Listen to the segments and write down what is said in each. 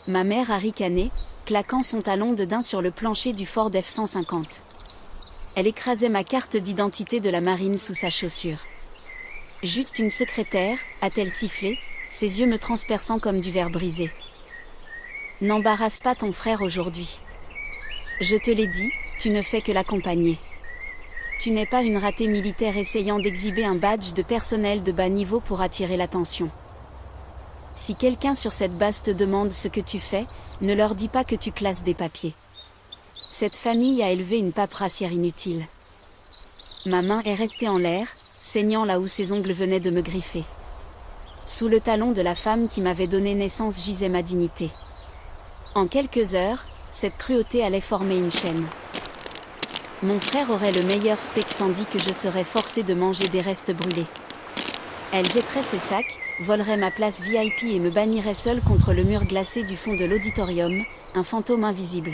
Ma mère a ricané, claquant son talon de daim sur le plancher du Ford F-150. Elle écrasait ma carte d'identité de la marine sous sa chaussure. Juste une secrétaire, a-t-elle sifflé, ses yeux me transperçant comme du verre brisé. N'embarrasse pas ton frère aujourd'hui. Je te l'ai dit, tu ne fais que l'accompagner. Tu n'es pas une ratée militaire essayant d'exhiber un badge de personnel de bas niveau pour attirer l'attention. Si quelqu'un sur cette base te demande ce que tu fais, ne leur dis pas que tu classes des papiers. Cette famille a élevé une paperassière inutile. Ma main est restée en l'air, saignant là où ses ongles venaient de me griffer. Sous le talon de la femme qui m'avait donné naissance gisait ma dignité. En quelques heures, cette cruauté allait former une chaîne. Mon frère aurait le meilleur steak tandis que je serais forcée de manger des restes brûlés. Elle jetterait ses sacs, volerait ma place VIP et me bannirait seule contre le mur glacé du fond de l'auditorium, un fantôme invisible.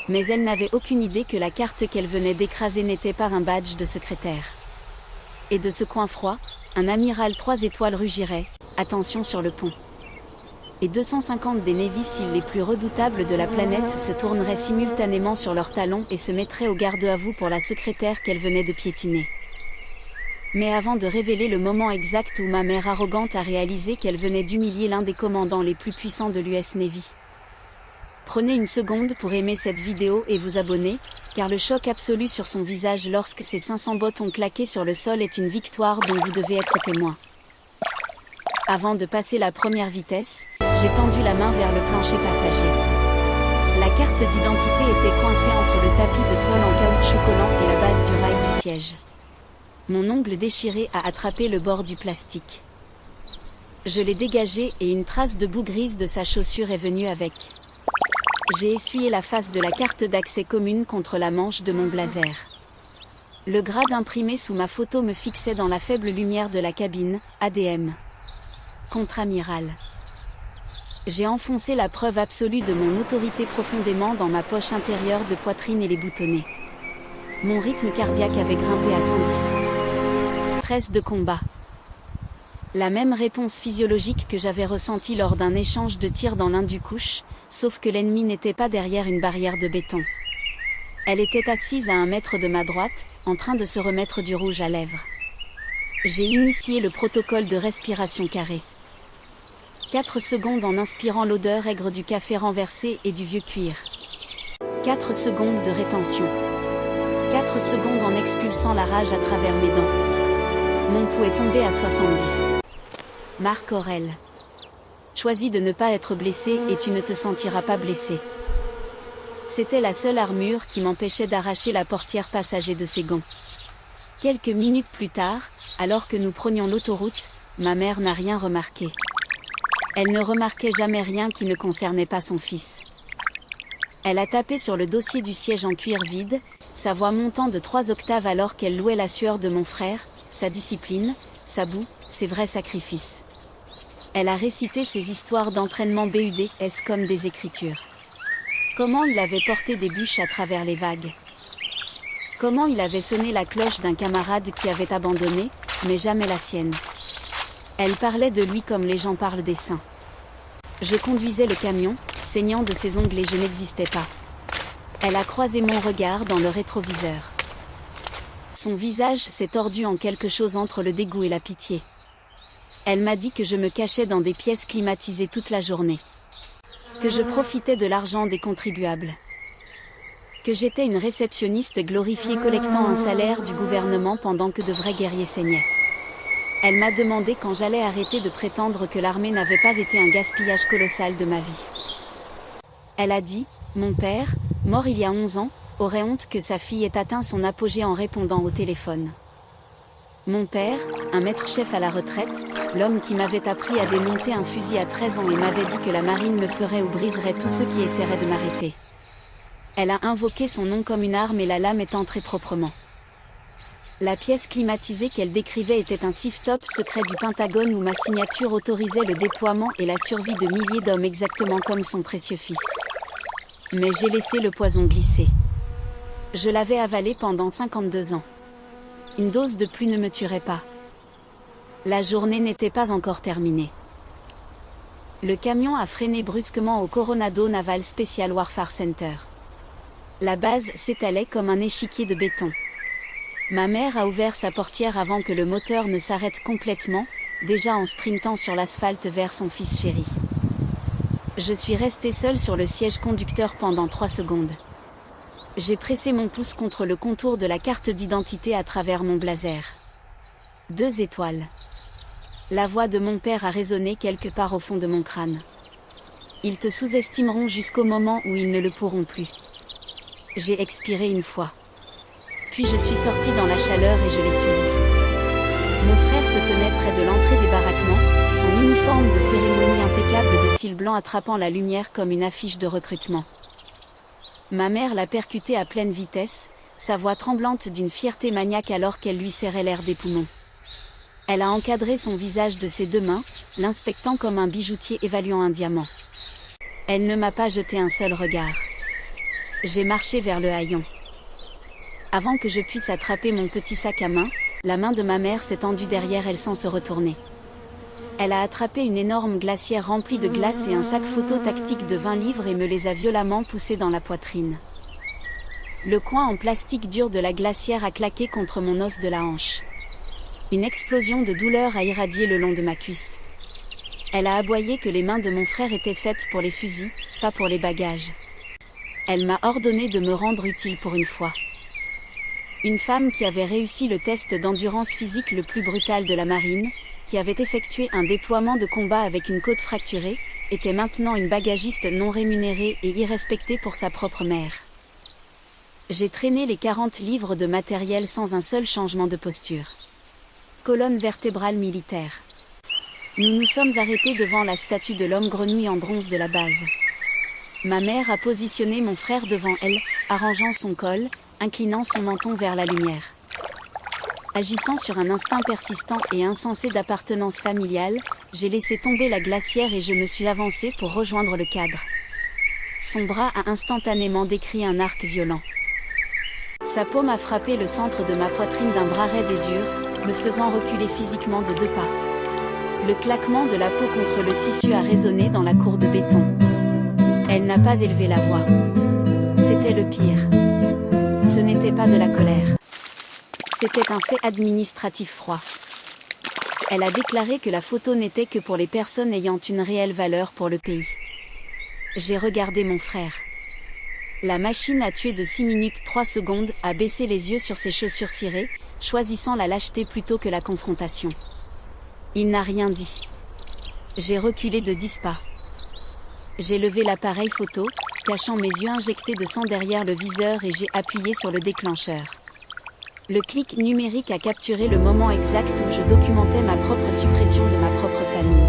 Mais elle n'avait aucune idée que la carte qu'elle venait d'écraser n'était pas un badge de secrétaire. Et de ce coin froid, un amiral 3 étoiles rugirait, attention sur le pont. Et 250 des Navy Seals les plus redoutables de la planète se tourneraient simultanément sur leurs talons et se mettraient au garde-à-vous pour la secrétaire qu'elle venait de piétiner. Mais avant de révéler le moment exact où ma mère arrogante a réalisé qu'elle venait d'humilier l'un des commandants les plus puissants de l'US Navy. Prenez une seconde pour aimer cette vidéo et vous abonner, car le choc absolu sur son visage lorsque ses 500 bottes ont claqué sur le sol est une victoire dont vous devez être témoin. Avant de passer la première vitesse, j'ai tendu la main vers le plancher passager. La carte d'identité était coincée entre le tapis de sol en caoutchouc collant et la base du rail du siège. Mon ongle déchiré a attrapé le bord du plastique. Je l'ai dégagé et une trace de boue grise de sa chaussure est venue avec. J'ai essuyé la face de la carte d'accès commune contre la manche de mon blazer. Le grade imprimé sous ma photo me fixait dans la faible lumière de la cabine, ADM. Contre-amiral. J'ai enfoncé la preuve absolue de mon autorité profondément dans ma poche intérieure de poitrine et les boutonnés. Mon rythme cardiaque avait grimpé à 110. Stress de combat. La même réponse physiologique que j'avais ressentie lors d'un échange de tirs dans l'Hindu-Kush, sauf que l'ennemi n'était pas derrière une barrière de béton. Elle était assise à 1 mètre de ma droite, en train de se remettre du rouge à lèvres. J'ai initié le protocole de respiration carrée. 4 secondes en inspirant l'odeur aigre du café renversé et du vieux cuir. 4 secondes de rétention. 4 secondes en expulsant la rage à travers mes dents. Mon pouls est tombé à 70. Marc Aurèle. Choisis de ne pas être blessé et tu ne te sentiras pas blessé. C'était la seule armure qui m'empêchait d'arracher la portière passager de ses gants. Quelques minutes plus tard, alors que nous prenions l'autoroute, ma mère n'a rien remarqué. Elle ne remarquait jamais rien qui ne concernait pas son fils. Elle a tapé sur le dossier du siège en cuir vide, sa voix montant de 3 octaves alors qu'elle louait la sueur de mon frère, sa discipline, sa boue, ses vrais sacrifices. Elle a récité ses histoires d'entraînement BUDS comme des écritures. Comment il avait porté des bûches à travers les vagues. Comment il avait sonné la cloche d'un camarade qui avait abandonné, mais jamais la sienne. Elle parlait de lui comme les gens parlent des saints. Je conduisais le camion, saignant de ses ongles et je n'existais pas. Elle a croisé mon regard dans le rétroviseur. Son visage s'est tordu en quelque chose entre le dégoût et la pitié. Elle m'a dit que je me cachais dans des pièces climatisées toute la journée. Que je profitais de l'argent des contribuables. Que j'étais une réceptionniste glorifiée collectant un salaire du gouvernement pendant que de vrais guerriers saignaient. Elle m'a demandé quand j'allais arrêter de prétendre que l'armée n'avait pas été un gaspillage colossal de ma vie. Elle a dit, mon père, mort il y a 11 ans, aurait honte que sa fille ait atteint son apogée en répondant au téléphone. Mon père, un maître-chef à la retraite, l'homme qui m'avait appris à démonter un fusil à 13 ans et m'avait dit que la marine me ferait ou briserait tous ceux qui essaieraient de m'arrêter. Elle a invoqué son nom comme une arme et la lame est entrée proprement. La pièce climatisée qu'elle décrivait était un safe-top secret du Pentagone où ma signature autorisait le déploiement et la survie de milliers d'hommes exactement comme son précieux fils. Mais j'ai laissé le poison glisser. Je l'avais avalé pendant 52 ans. Une dose de plus ne me tuerait pas. La journée n'était pas encore terminée. Le camion a freiné brusquement au Coronado Naval Special Warfare Center. La base s'étalait comme un échiquier de béton. Ma mère a ouvert sa portière avant que le moteur ne s'arrête complètement, déjà en sprintant sur l'asphalte vers son fils chéri. Je suis restée seule sur le siège conducteur pendant 3 secondes. J'ai pressé mon pouce contre le contour de la carte d'identité à travers mon blazer. 2 étoiles. La voix de mon père a résonné quelque part au fond de mon crâne. Ils te sous-estimeront jusqu'au moment où ils ne le pourront plus. J'ai expiré une fois. Puis je suis sortie dans la chaleur et je l'ai suivi. Mon frère se tenait près de l'entrée des baraquements, son uniforme de cérémonie impeccable de cils blancs attrapant la lumière comme une affiche de recrutement. Ma mère l'a percuté à pleine vitesse, sa voix tremblante d'une fierté maniaque alors qu'elle lui serrait l'air des poumons. Elle a encadré son visage de ses 2 mains, l'inspectant comme un bijoutier évaluant un diamant. Elle ne m'a pas jeté un seul regard. J'ai marché vers le haillon. Avant que je puisse attraper mon petit sac à main, la main de ma mère s'est tendue derrière elle sans se retourner. Elle a attrapé une énorme glacière remplie de glace et un sac photo tactique de 20 livres et me les a violemment poussés dans la poitrine. Le coin en plastique dur de la glacière a claqué contre mon os de la hanche. Une explosion de douleur a irradié le long de ma cuisse. Elle a aboyé que les mains de mon frère étaient faites pour les fusils, pas pour les bagages. Elle m'a ordonné de me rendre utile pour une fois. Une femme qui avait réussi le test d'endurance physique le plus brutal de la marine, qui avait effectué un déploiement de combat avec une côte fracturée, était maintenant une bagagiste non rémunérée et irrespectée pour sa propre mère. J'ai traîné les 40 livres de matériel sans un seul changement de posture. Colonne vertébrale militaire. Nous nous sommes arrêtés devant la statue de l'homme grenouille en bronze de la base. Ma mère a positionné mon frère devant elle, arrangeant son col, inclinant son menton vers la lumière. Agissant sur un instinct persistant et insensé d'appartenance familiale, j'ai laissé tomber la glacière et je me suis avancée pour rejoindre le cadre. Son bras a instantanément décrit un arc violent. Sa paume a frappé le centre de ma poitrine d'un bras raide et dur, me faisant reculer physiquement de 2 pas. Le claquement de la peau contre le tissu a résonné dans la cour de béton. Elle n'a pas élevé la voix. C'était le pire. Ce n'était pas de la colère. C'était un fait administratif froid. Elle a déclaré que la photo n'était que pour les personnes ayant une réelle valeur pour le pays. J'ai regardé mon frère. La machine a tué de 6 minutes 3 secondes, a baissé les yeux sur ses chaussures cirées, choisissant la lâcheté plutôt que la confrontation. Il n'a rien dit. J'ai reculé de 10 pas. J'ai levé l'appareil photo, cachant mes yeux injectés de sang derrière le viseur et j'ai appuyé sur le déclencheur. Le clic numérique a capturé le moment exact où je documentais ma propre suppression de ma propre famille.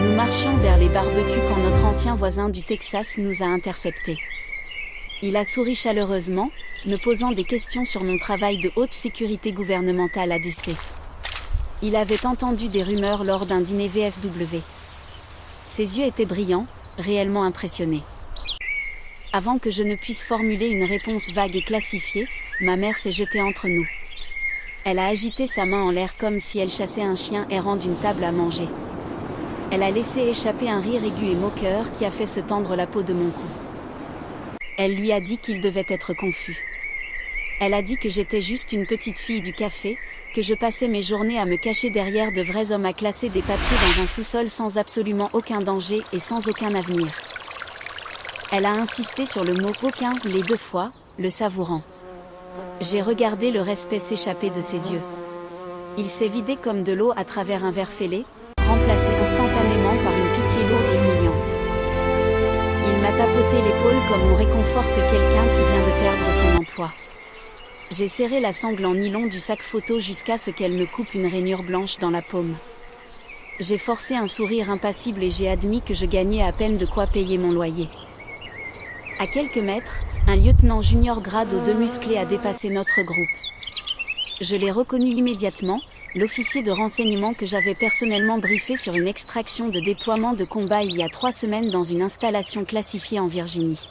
Nous marchions vers les barbecues quand notre ancien voisin du Texas nous a interceptés. Il a souri chaleureusement, me posant des questions sur mon travail de haute sécurité gouvernementale à DC. Il avait entendu des rumeurs lors d'un dîner VFW. Ses yeux étaient brillants, réellement impressionnés. Avant que je ne puisse formuler une réponse vague et classifiée, ma mère s'est jetée entre nous. Elle a agité sa main en l'air comme si elle chassait un chien errant d'une table à manger. Elle a laissé échapper un rire aigu et moqueur qui a fait se tendre la peau de mon cou. Elle lui a dit qu'il devait être confus. Elle a dit que j'étais juste une petite fille du café, que je passais mes journées à me cacher derrière de vrais hommes à classer des papiers dans un sous-sol sans absolument aucun danger et sans aucun avenir. Elle a insisté sur le mot « aucun » les 2 fois, le savourant. J'ai regardé le respect s'échapper de ses yeux. Il s'est vidé comme de l'eau à travers un verre fêlé, remplacé instantanément par une pitié lourde et humiliante. Il m'a tapoté l'épaule comme on réconforte quelqu'un qui vient de perdre son emploi. J'ai serré la sangle en nylon du sac photo jusqu'à ce qu'elle me coupe une rainure blanche dans la paume. J'ai forcé un sourire impassible et j'ai admis que je gagnais à peine de quoi payer mon loyer. À quelques mètres, un lieutenant junior grade aux 2 musclés a dépassé notre groupe. Je l'ai reconnu immédiatement, l'officier de renseignement que j'avais personnellement briefé sur une extraction de déploiement de combat il y a 3 semaines dans une installation classifiée en Virginie.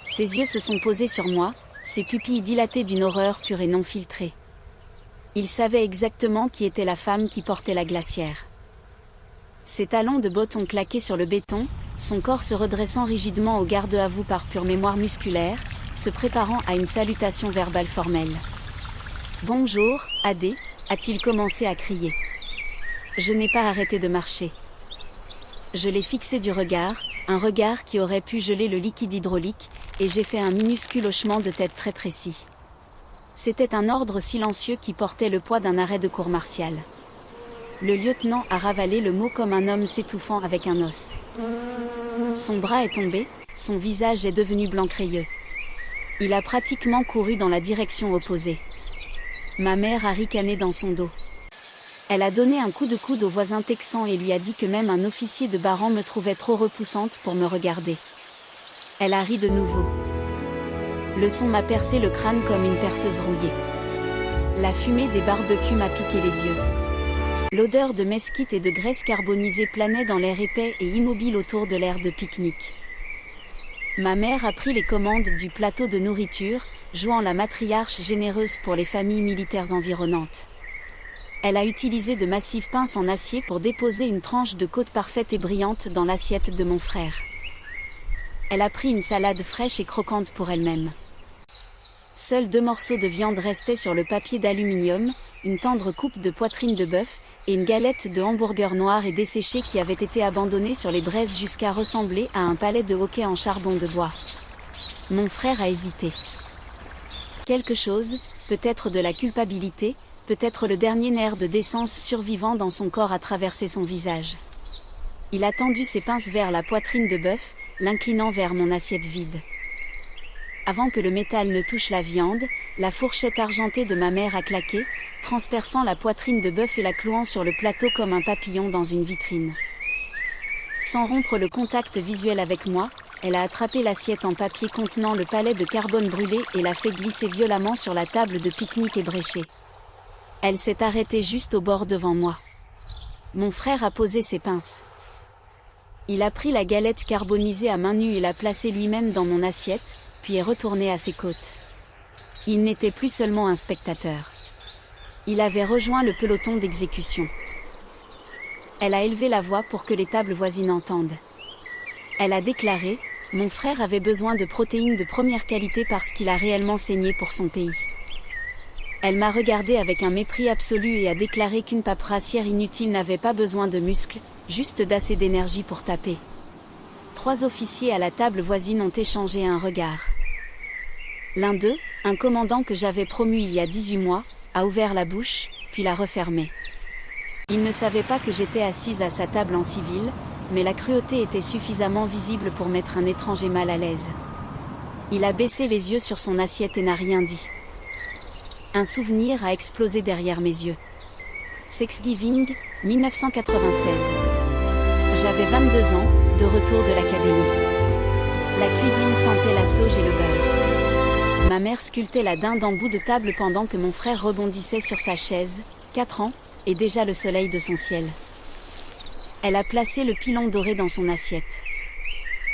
Ses yeux se sont posés sur moi, ses pupilles dilatées d'une horreur pure et non filtrée. Il savait exactement qui était la femme qui portait la glacière. Ses talons de botte ont claqué sur le béton, son corps se redressant rigidement au garde-à-vous par pure mémoire musculaire, se préparant à une salutation verbale formelle. « Bonjour, Adé », a-t-il commencé à crier. Je n'ai pas arrêté de marcher. Je l'ai fixé du regard, un regard qui aurait pu geler le liquide hydraulique, et j'ai fait un minuscule hochement de tête très précis. C'était un ordre silencieux qui portait le poids d'un arrêt de cour martiale. Le lieutenant a ravalé le mot comme un homme s'étouffant avec un os. Son bras est tombé, son visage est devenu blanc crayeux. Il a pratiquement couru dans la direction opposée. Ma mère a ricané dans son dos. Elle a donné un coup de coude au voisin texan et lui a dit que même un officier de Baran me trouvait trop repoussante pour me regarder. Elle a ri de nouveau. Le son m'a percé le crâne comme une perceuse rouillée. La fumée des barbecues m'a piqué les yeux. L'odeur de mesquite et de graisse carbonisée planait dans l'air épais et immobile autour de l'aire de pique-nique. Ma mère a pris les commandes du plateau de nourriture, jouant la matriarche généreuse pour les familles militaires environnantes. Elle a utilisé de massives pinces en acier pour déposer une tranche de côte parfaite et brillante dans l'assiette de mon frère. Elle a pris une salade fraîche et croquante pour elle-même. Seuls 2 morceaux de viande restaient sur le papier d'aluminium, une tendre coupe de poitrine de bœuf, et une galette de hamburger noir et desséché qui avait été abandonnée sur les braises jusqu'à ressembler à un palais de hockey en charbon de bois. Mon frère a hésité. Quelque chose, peut-être de la culpabilité, peut-être le dernier nerf de décence survivant dans son corps a traversé son visage. Il a tendu ses pinces vers la poitrine de bœuf, l'inclinant vers mon assiette vide. Avant que le métal ne touche la viande, la fourchette argentée de ma mère a claqué, transperçant la poitrine de bœuf et la clouant sur le plateau comme un papillon dans une vitrine. Sans rompre le contact visuel avec moi, elle a attrapé l'assiette en papier contenant le palais de carbone brûlé et l'a fait glisser violemment sur la table de pique-nique ébréchée. Elle s'est arrêtée juste au bord devant moi. Mon frère a posé ses pinces. Il a pris la galette carbonisée à main nue et l'a placée lui-même dans mon assiette, puis est retourné à ses côtes. Il n'était plus seulement un spectateur. Il avait rejoint le peloton d'exécution. Elle a élevé la voix pour que les tables voisines entendent. Elle a déclaré « Mon frère avait besoin de protéines de première qualité parce qu'il a réellement saigné pour son pays ». Elle m'a regardé avec un mépris absolu et a déclaré qu'une paperassière inutile n'avait pas besoin de muscles, juste d'assez d'énergie pour taper. 3 officiers à la table voisine ont échangé un regard. L'un d'eux, un commandant que j'avais promu il y a 18 mois, a ouvert la bouche, puis l'a refermée. Il ne savait pas que j'étais assise à sa table en civil, mais la cruauté était suffisamment visible pour mettre un étranger mal à l'aise. Il a baissé les yeux sur son assiette et n'a rien dit. Un souvenir a explosé derrière mes yeux. Thanksgiving, 1996. J'avais 22 ans, de retour de l'académie. La cuisine sentait la sauge et le beurre. Ma mère sculptait la dinde en bout de table pendant que mon frère rebondissait sur sa chaise, 4 ans, et déjà le soleil de son ciel. Elle a placé le pilon doré dans son assiette.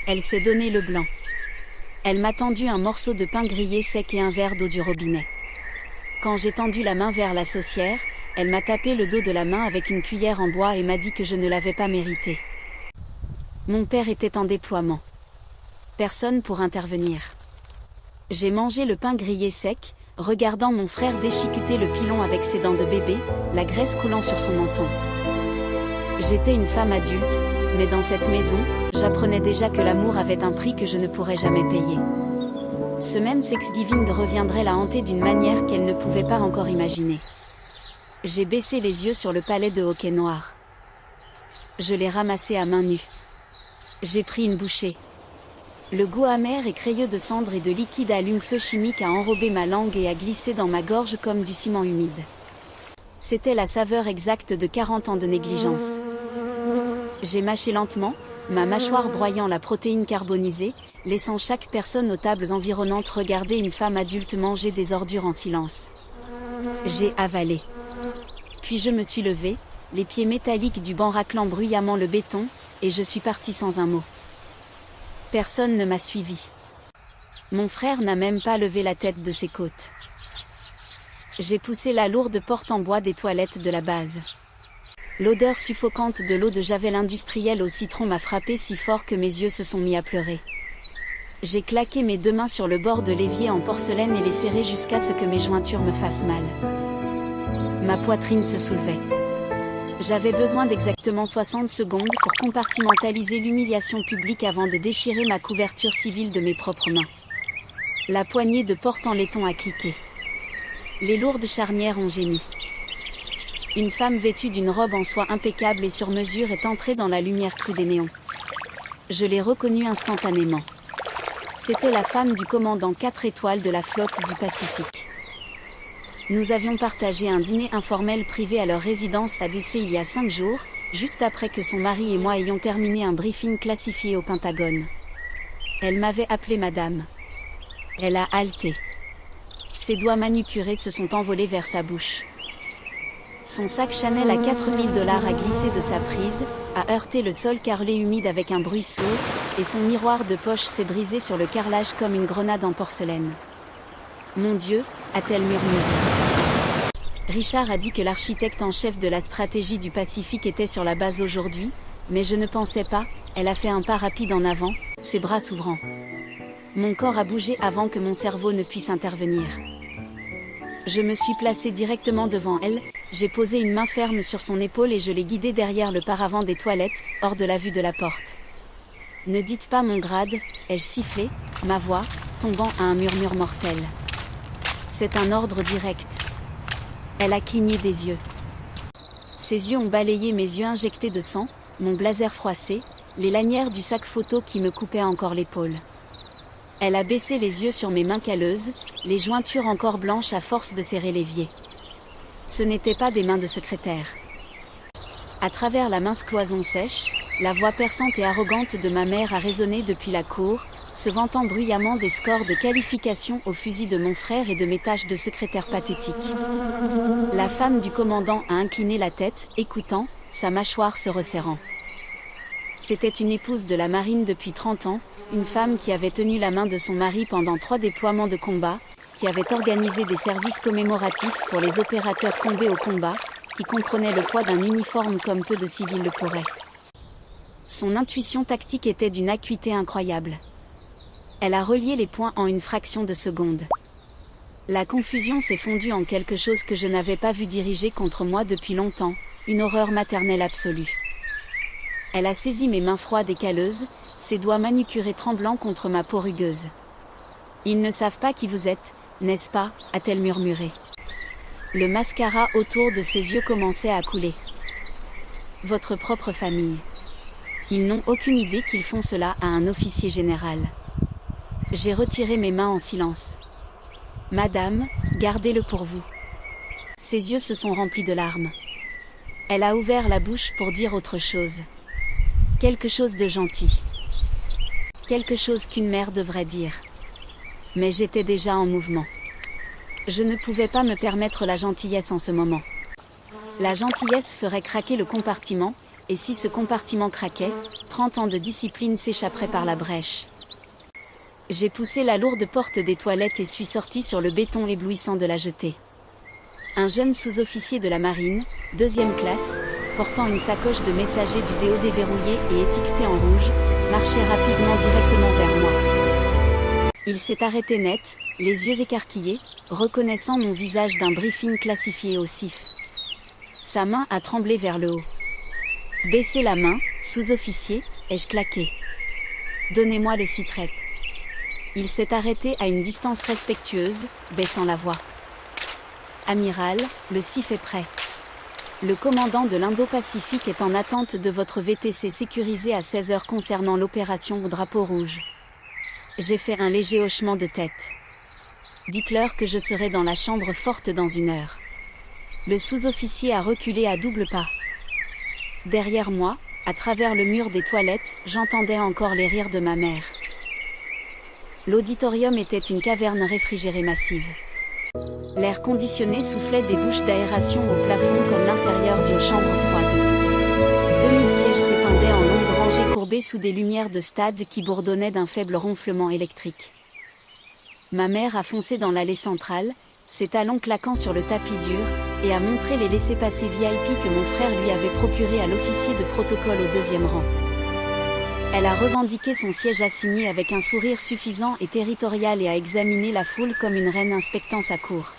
Elle s'est donné le blanc. Elle m'a tendu un morceau de pain grillé sec et un verre d'eau du robinet. Quand j'ai tendu la main vers la saucière, elle m'a tapé le dos de la main avec une cuillère en bois et m'a dit que je ne l'avais pas mérité. Mon père était en déploiement. Personne pour intervenir. J'ai mangé le pain grillé sec, regardant mon frère déchiqueter le pilon avec ses dents de bébé, la graisse coulant sur son menton. J'étais une femme adulte, mais dans cette maison, j'apprenais déjà que l'amour avait un prix que je ne pourrais jamais payer. Ce même Thanksgiving reviendrait la hanter d'une manière qu'elle ne pouvait pas encore imaginer. J'ai baissé les yeux sur le palais de hockey noir. Je l'ai ramassé à main nue. J'ai pris une bouchée. Le goût amer et crayeux de cendre et de liquide allume-feu chimique a enrobé ma langue et a glissé dans ma gorge comme du ciment humide. C'était la saveur exacte de 40 ans de négligence. J'ai mâché lentement, ma mâchoire broyant la protéine carbonisée, laissant chaque personne aux tables environnantes regarder une femme adulte manger des ordures en silence. J'ai avalé. Puis je me suis levée, les pieds métalliques du banc raclant bruyamment le béton, et je suis partie sans un mot. Personne ne m'a suivi. Mon frère n'a même pas levé la tête de ses côtes. J'ai poussé la lourde porte en bois des toilettes de la base. L'odeur suffocante de l'eau de javel industrielle au citron m'a frappé si fort que mes yeux se sont mis à pleurer. J'ai claqué mes 2 mains sur le bord de l'évier en porcelaine et les serré jusqu'à ce que mes jointures me fassent mal. Ma poitrine se soulevait. J'avais besoin d'exactement 60 secondes pour compartimentaliser l'humiliation publique avant de déchirer ma couverture civile de mes propres mains. La poignée de porte en laiton a cliqué. Les lourdes charnières ont gémi. Une femme vêtue d'une robe en soie impeccable et sur mesure est entrée dans la lumière crue des néons. Je l'ai reconnue instantanément. C'était la femme du commandant 4 étoiles de la flotte du Pacifique. Nous avions partagé un dîner informel privé à leur résidence à DC il y a 5 jours, juste après que son mari et moi ayons terminé un briefing classifié au Pentagone. Elle m'avait appelée madame. Elle a haleté. Ses doigts manucurés se sont envolés vers sa bouche. Son sac Chanel à 4000 $ a glissé de sa prise, a heurté le sol carrelé humide avec un bruit sourd, et son miroir de poche s'est brisé sur le carrelage comme une grenade en porcelaine. Mon Dieu, a-t-elle murmuré. Richard a dit que l'architecte en chef de la stratégie du Pacifique était sur la base aujourd'hui, mais je ne pensais pas, elle a fait un pas rapide en avant, ses bras s'ouvrant. Mon corps a bougé avant que mon cerveau ne puisse intervenir. Je me suis placé directement devant elle, j'ai posé une main ferme sur son épaule et je l'ai guidée derrière le paravent des toilettes, hors de la vue de la porte. Ne dites pas mon grade, ai-je sifflé, ma voix, tombant à un murmure mortel. C'est un ordre direct. Elle a cligné des yeux. Ses yeux ont balayé mes yeux injectés de sang, mon blazer froissé, les lanières du sac photo qui me coupaient encore l'épaule. Elle a baissé les yeux sur mes mains calleuses, les jointures encore blanches à force de serrer l'évier. Ce n'étaient pas des mains de secrétaire. À travers la mince cloison sèche, la voix perçante et arrogante de ma mère a résonné depuis la cour, se vantant bruyamment des scores de qualification au fusil de mon frère et de mes tâches de secrétaire pathétique. La femme du commandant a incliné la tête, écoutant, sa mâchoire se resserrant. C'était une épouse de la marine depuis 30 ans, une femme qui avait tenu la main de son mari pendant 3 déploiements de combat, qui avait organisé des services commémoratifs pour les opérateurs tombés au combat, qui comprenait le poids d'un uniforme comme peu de civils le pourraient. Son intuition tactique était d'une acuité incroyable. Elle a relié les points en une fraction de seconde. La confusion s'est fondue en quelque chose que je n'avais pas vu diriger contre moi depuis longtemps, une horreur maternelle absolue. Elle a saisi mes mains froides et calleuses, ses doigts manucurés tremblants contre ma peau rugueuse. « Ils ne savent pas qui vous êtes, n'est-ce pas ?» a-t-elle murmuré. Le mascara autour de ses yeux commençait à couler. « Votre propre famille. Ils n'ont aucune idée qu'ils font cela à un officier général. » J'ai retiré mes mains en silence. « Madame, gardez-le pour vous. » Ses yeux se sont remplis de larmes. Elle a ouvert la bouche pour dire autre chose. Quelque chose de gentil. Quelque chose qu'une mère devrait dire. Mais j'étais déjà en mouvement. Je ne pouvais pas me permettre la gentillesse en ce moment. La gentillesse ferait craquer le compartiment, et si ce compartiment craquait, 30 ans de discipline s'échapperaient par la brèche. J'ai poussé la lourde porte des toilettes et suis sorti sur le béton éblouissant de la jetée. Un jeune sous-officier de la marine, 2e classe, portant une sacoche de messager du déo déverrouillée et étiquetée en rouge, marchait rapidement directement vers moi. Il s'est arrêté net, les yeux écarquillés, reconnaissant mon visage d'un briefing classifié au CIF. Sa main a tremblé vers le haut. « Baissez la main, sous-officier », ai-je claqué. « Donnez-moi le CITREP. » Il s'est arrêté à une distance respectueuse, baissant la voix. « Amiral, le CIF est prêt. Le commandant de l'Indo-Pacifique est en attente de votre VTC sécurisé à 16 h concernant l'opération au drapeau rouge. » J'ai fait un léger hochement de tête. « Dites-leur que je serai dans la chambre forte dans 1 heure. » Le sous-officier a reculé à double pas. Derrière moi, à travers le mur des toilettes, j'entendais encore les rires de ma mère. L'auditorium était une caverne réfrigérée massive. L'air conditionné soufflait des bouches d'aération au plafond comme l'intérieur d'une chambre froide. 2000 sièges s'étendaient en longues rangées courbées sous des lumières de stade qui bourdonnaient d'un faible ronflement électrique. Ma mère a foncé dans l'allée centrale, ses talons claquant sur le tapis dur, et a montré les laissez-passer VIP que mon frère lui avait procurés à l'officier de protocole au 2e rang. Elle a revendiqué son siège assigné avec un sourire suffisant et territorial et a examiné la foule comme une reine inspectant sa cour.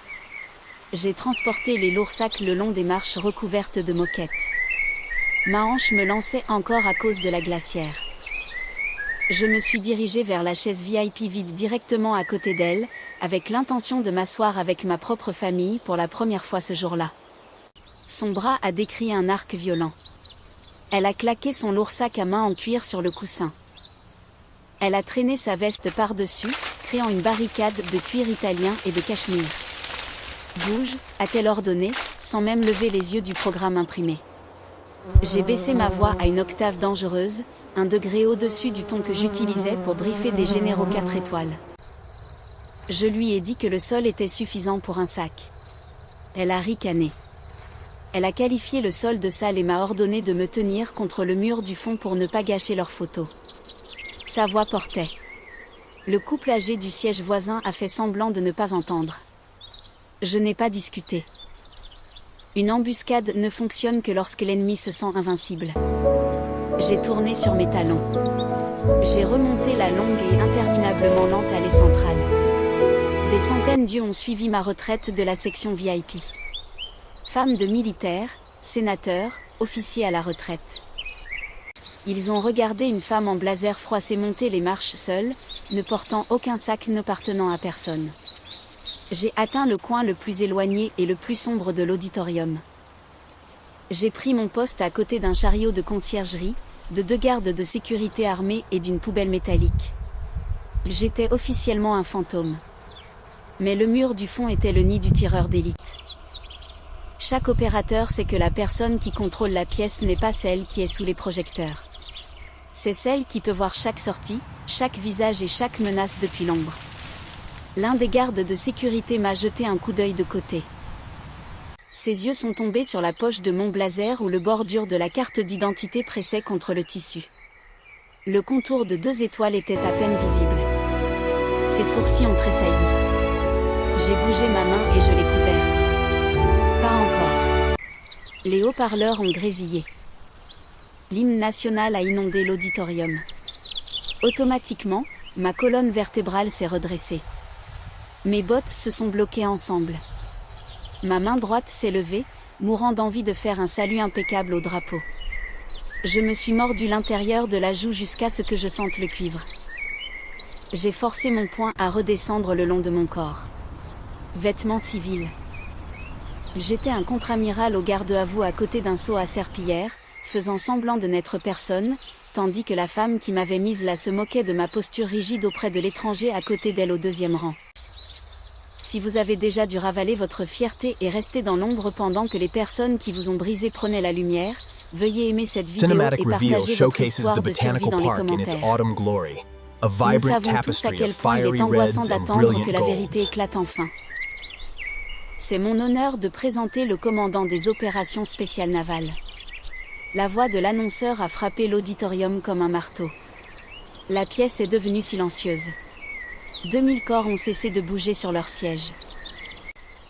J'ai transporté les lourds sacs le long des marches recouvertes de moquettes. Ma hanche me lançait encore à cause de la glacière. Je me suis dirigée vers la chaise VIP vide directement à côté d'elle, avec l'intention de m'asseoir avec ma propre famille pour la première fois ce jour-là. Son bras a décrit un arc violent. Elle a claqué son lourd sac à main en cuir sur le coussin. Elle a traîné sa veste par-dessus, créant une barricade de cuir italien et de cachemire. Bouge, a-t-elle ordonné, sans même lever les yeux du programme imprimé. J'ai baissé ma voix à une octave dangereuse, un degré au-dessus du ton que j'utilisais pour briefer des généraux 4 étoiles. Je lui ai dit que le sol était suffisant pour un sac. Elle a ricané. Elle a qualifié le sol de sale et m'a ordonné de me tenir contre le mur du fond pour ne pas gâcher leurs photos. Sa voix portait. Le couple âgé du siège voisin a fait semblant de ne pas entendre. Je n'ai pas discuté. Une embuscade ne fonctionne que lorsque l'ennemi se sent invincible. J'ai tourné sur mes talons. J'ai remonté la longue et interminablement lente allée centrale. Des centaines d'yeux ont suivi ma retraite de la section VIP. Femmes de militaires, sénateurs, officiers à la retraite. Ils ont regardé une femme en blazer froissé monter les marches seule, ne portant aucun sac n'appartenant à personne. J'ai atteint le coin le plus éloigné et le plus sombre de l'auditorium. J'ai pris mon poste à côté d'un chariot de conciergerie, de 2 gardes de sécurité armés et d'une poubelle métallique. J'étais officiellement un fantôme. Mais le mur du fond était le nid du tireur d'élite. Chaque opérateur sait que la personne qui contrôle la pièce n'est pas celle qui est sous les projecteurs. C'est celle qui peut voir chaque sortie, chaque visage et chaque menace depuis l'ombre. L'un des gardes de sécurité m'a jeté un coup d'œil de côté. Ses yeux sont tombés sur la poche de mon blazer où le bordure de la carte d'identité pressait contre le tissu. Le contour de 2 étoiles était à peine visible. Ses sourcils ont tressailli. J'ai bougé ma main et je l'ai couverte. Pas encore. Les haut-parleurs ont grésillé. L'hymne national a inondé l'auditorium. Automatiquement, ma colonne vertébrale s'est redressée. Mes bottes se sont bloquées ensemble. Ma main droite s'est levée, mourant d'envie de faire un salut impeccable au drapeau. Je me suis mordu l'intérieur de la joue jusqu'à ce que je sente le cuivre. J'ai forcé mon poing à redescendre le long de mon corps. Vêtements civils. J'étais un contre-amiral au garde-à-vous à côté d'un seau à serpillière, faisant semblant de n'être personne, tandis que la femme qui m'avait mise là se moquait de ma posture rigide auprès de l'étranger à côté d'elle au 2e rang. Si vous avez déjà dû ravaler votre fierté et rester dans l'ombre pendant que les personnes qui vous ont brisé prenaient la lumière, veuillez aimer cette vidéo et partager votre histoire de survie dans les commentaires. Nous savons tous à quel point il est angoissant d'attendre que la vérité éclate enfin. C'est mon honneur de présenter le commandant des opérations spéciales navales. La voix de l'annonceur a frappé l'auditorium comme un marteau. La pièce est devenue silencieuse. 2000 corps ont cessé de bouger sur leur siège.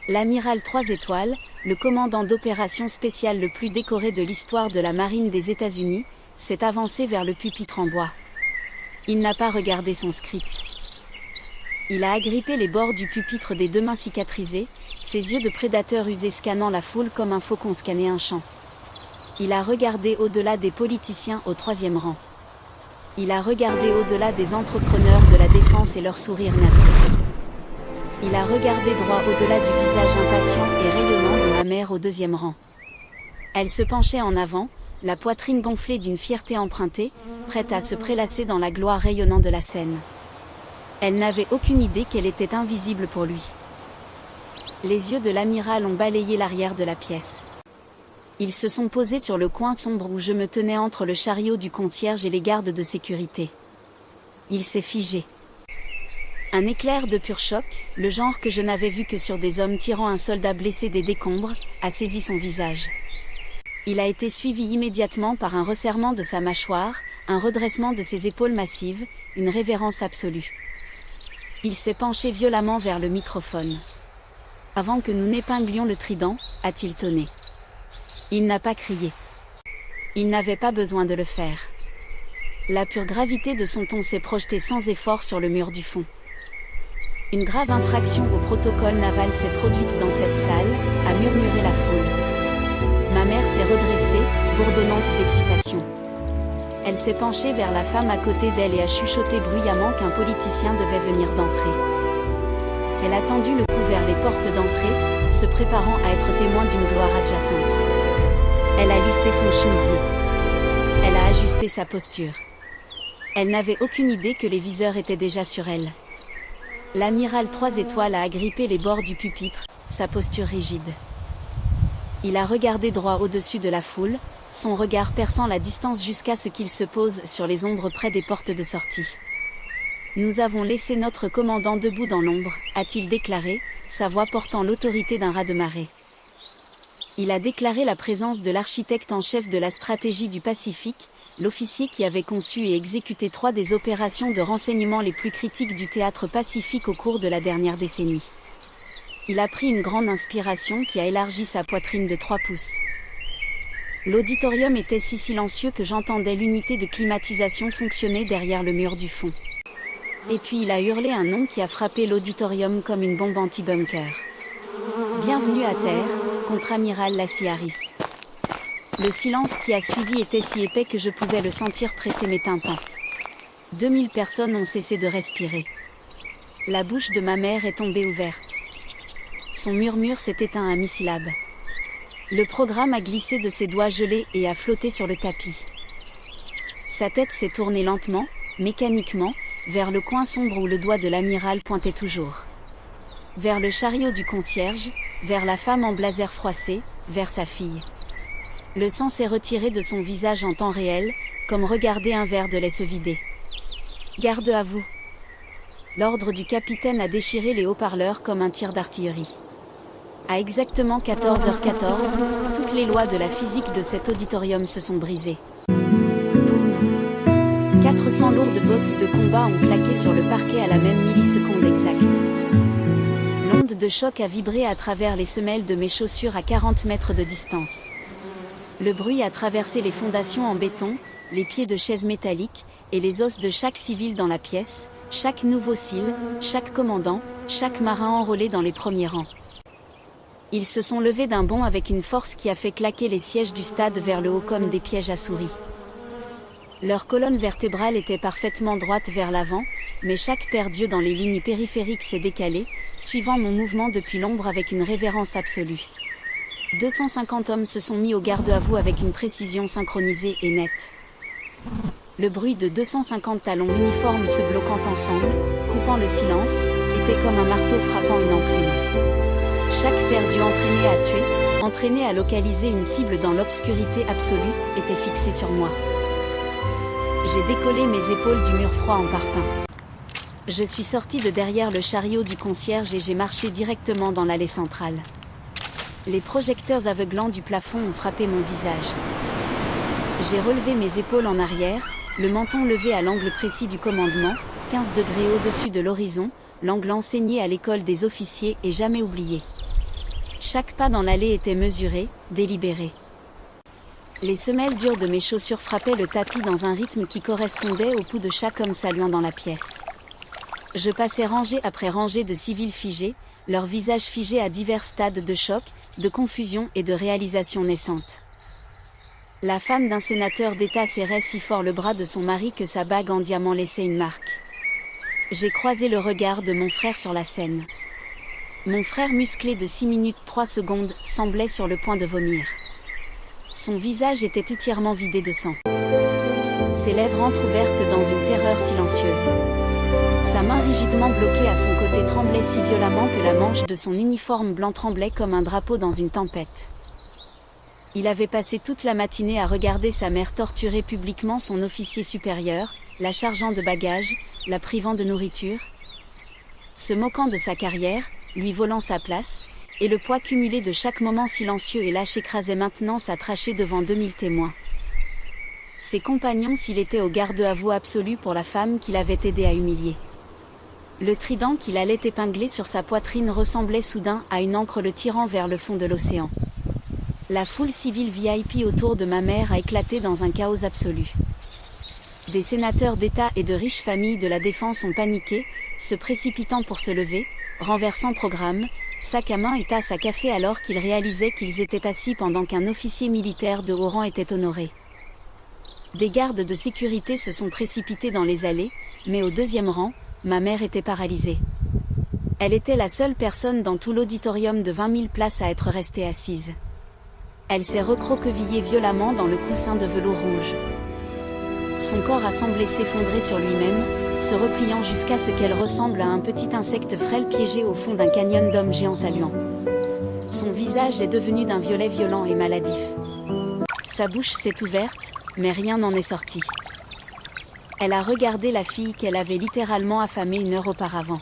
L'amiral 3 étoiles, le commandant d'opérations spéciales le plus décoré de l'histoire de la marine des États-Unis, s'est avancé vers le pupitre en bois. Il n'a pas regardé son script. Il a agrippé les bords du pupitre des 2 mains cicatrisées, ses yeux de prédateur usé scannant la foule comme un faucon scannait un champ. Il a regardé au-delà des politiciens au 3e rang. Il a regardé au-delà des entrepreneurs de la défense et leurs sourires nerveux. Il a regardé droit au-delà du visage impatient et rayonnant de ma mère au 2e rang. Elle se penchait en avant, la poitrine gonflée d'une fierté empruntée, prête à se prélasser dans la gloire rayonnante de la scène. Elle n'avait aucune idée qu'elle était invisible pour lui. Les yeux de l'amiral ont balayé l'arrière de la pièce. Ils se sont posés sur le coin sombre où je me tenais entre le chariot du concierge et les gardes de sécurité. Il s'est figé. Un éclair de pur choc, le genre que je n'avais vu que sur des hommes tirant un soldat blessé des décombres, a saisi son visage. Il a été suivi immédiatement par un resserrement de sa mâchoire, un redressement de ses épaules massives, une révérence absolue. Il s'est penché violemment vers le microphone. Avant que nous n'épinglions le trident, a-t-il tonné. Il n'a pas crié. Il n'avait pas besoin de le faire. La pure gravité de son ton s'est projetée sans effort sur le mur du fond. Une grave infraction au protocole naval s'est produite dans cette salle, a murmuré la foule. Ma mère s'est redressée, bourdonnante d'excitation. Elle s'est penchée vers la femme à côté d'elle et a chuchoté bruyamment qu'un politicien devait venir d'entrer. Elle a tendu le cou vers les portes d'entrée, se préparant à être témoin d'une gloire adjacente. Elle a lissé son chemisier. Elle a ajusté sa posture. Elle n'avait aucune idée que les viseurs étaient déjà sur elle. L'amiral 3 étoiles a agrippé les bords du pupitre, sa posture rigide. Il a regardé droit au-dessus de la foule, son regard perçant la distance jusqu'à ce qu'il se pose sur les ombres près des portes de sortie. Nous avons laissé notre commandant debout dans l'ombre, a-t-il déclaré, sa voix portant l'autorité d'un raz-de-marée. Il a déclaré la présence de l'architecte en chef de la stratégie du Pacifique, l'officier qui avait conçu et exécuté 3 des opérations de renseignement les plus critiques du théâtre pacifique au cours de la dernière décennie. Il a pris une grande inspiration qui a élargi sa poitrine de 3 pouces. L'auditorium était si silencieux que j'entendais l'unité de climatisation fonctionner derrière le mur du fond. Et puis il a hurlé un nom qui a frappé l'auditorium comme une bombe anti-bunker. Bienvenue à terre, contre-amiral Lassie Harris. Le silence qui a suivi était si épais que je pouvais le sentir presser mes tympans. 2000 personnes ont cessé de respirer. La bouche de ma mère est tombée ouverte. Son murmure s'est éteint à mi-syllabe. Le programme a glissé de ses doigts gelés et a flotté sur le tapis. Sa tête s'est tournée lentement, mécaniquement, vers le coin sombre où le doigt de l'amiral pointait toujours. Vers le chariot du concierge, vers la femme en blazer froissé, vers sa fille. Le sang s'est retiré de son visage en temps réel, comme regarder un verre de lait se vider. Garde à vous. L'ordre du capitaine a déchiré les haut-parleurs comme un tir d'artillerie. À exactement 14h14, toutes les lois de la physique de cet auditorium se sont brisées. Boum. 400 lourdes bottes de combat ont claqué sur le parquet à la même milliseconde exacte. L'onde de choc a vibré à travers les semelles de mes chaussures à 40 mètres de distance. Le bruit a traversé les fondations en béton, les pieds de chaises métalliques, et les os de chaque civil dans la pièce, chaque nouveau cil, chaque commandant, chaque marin enrôlé dans les premiers rangs. Ils se sont levés d'un bond avec une force qui a fait claquer les sièges du stade vers le haut comme des pièges à souris. Leur colonne vertébrale était parfaitement droite vers l'avant, mais chaque paire d'yeux dans les lignes périphériques s'est décalée, suivant mon mouvement depuis l'ombre avec une révérence absolue. 250 hommes se sont mis au garde-à-vous avec une précision synchronisée et nette. Le bruit de 250 talons uniformes se bloquant ensemble, coupant le silence, était comme un marteau frappant une enclume. Chaque paire d'yeux entraîné à tuer, entraîné à localiser une cible dans l'obscurité absolue, était fixée sur moi. J'ai décollé mes épaules du mur froid en parpaing. Je suis sorti de derrière le chariot du concierge et j'ai marché directement dans l'allée centrale. Les projecteurs aveuglants du plafond ont frappé mon visage. J'ai relevé mes épaules en arrière, le menton levé à l'angle précis du commandement, 15 degrés au-dessus de l'horizon, l'angle enseigné à l'école des officiers et jamais oublié. Chaque pas dans l'allée était mesuré, délibéré. Les semelles dures de mes chaussures frappaient le tapis dans un rythme qui correspondait au pouls de chaque homme saluant dans la pièce. Je passais rangée après rangée de civils figés, leurs visages figés à divers stades de choc, de confusion et de réalisation naissante. La femme d'un sénateur d'État serrait si fort le bras de son mari que sa bague en diamant laissait une marque. J'ai croisé le regard de mon frère sur la scène. Mon frère musclé de 6 minutes 3 secondes semblait sur le point de vomir. Son visage était entièrement vidé de sang. Ses lèvres entr'ouvertes dans une terreur silencieuse. Sa main rigidement bloquée à son côté tremblait si violemment que la manche de son uniforme blanc tremblait comme un drapeau dans une tempête. Il avait passé toute la matinée à regarder sa mère torturer publiquement son officier supérieur, la chargeant de bagages, la privant de nourriture, se moquant de sa carrière, lui volant sa place, et le poids cumulé de chaque moment silencieux et lâche écrasait maintenant sa trachée devant 2000 témoins. Ses compagnons s'il était au garde-à-vous absolu pour la femme qu'il avait aidé à humilier. Le trident qu'il allait épingler sur sa poitrine ressemblait soudain à une ancre le tirant vers le fond de l'océan. La foule civile VIP autour de ma mère a éclaté dans un chaos absolu. Des sénateurs d'État et de riches familles de la défense ont paniqué, se précipitant pour se lever, renversant programme, sac à main et tasse à café alors qu'ils réalisaient qu'ils étaient assis pendant qu'un officier militaire de haut rang était honoré. Des gardes de sécurité se sont précipités dans les allées, mais au deuxième rang, ma mère était paralysée. Elle était la seule personne dans tout l'auditorium de 20 000 places à être restée assise. Elle s'est recroquevillée violemment dans le coussin de velours rouge. Son corps a semblé s'effondrer sur lui-même, se repliant jusqu'à ce qu'elle ressemble à un petit insecte frêle piégé au fond d'un canyon d'hommes géants saluants. Son visage est devenu d'un violet violent et maladif. Sa bouche s'est ouverte, mais rien n'en est sorti. Elle a regardé la fille qu'elle avait littéralement affamée 1 heure auparavant.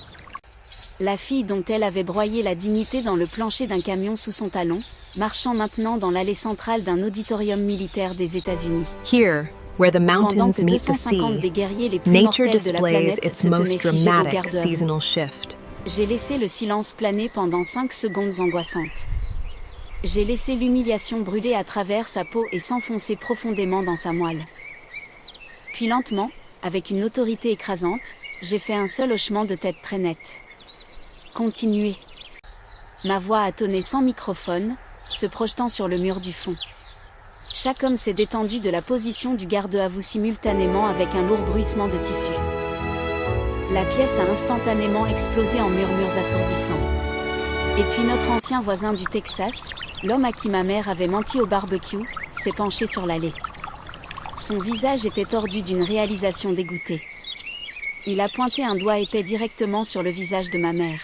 La fille dont elle avait broyé la dignité dans le plancher d'un camion sous son talon, marchant maintenant dans l'allée centrale d'un auditorium militaire des États-Unis. Here, where the Pendant mountains que meet the 250 des sea, guerriers les plus nature mortels de la displays planète its se tenaient most figés au dramatic garde-œuvre. seasonal shift. J'ai laissé le silence planer pendant 5 secondes angoissantes. J'ai laissé l'humiliation brûler à travers sa peau et s'enfoncer profondément dans sa moelle. Puis lentement, avec une autorité écrasante, j'ai fait un seul hochement de tête très net. Continuez. Ma voix a tonné sans microphone, se projetant sur le mur du fond. Chaque homme s'est détendu de la position du garde à vous simultanément avec un lourd bruissement de tissu. La pièce a instantanément explosé en murmures assourdissants. Et puis notre ancien voisin du Texas, l'homme à qui ma mère avait menti au barbecue, s'est penché sur l'allée. Son visage était tordu d'une réalisation dégoûtée. Il a pointé un doigt épais directement sur le visage de ma mère.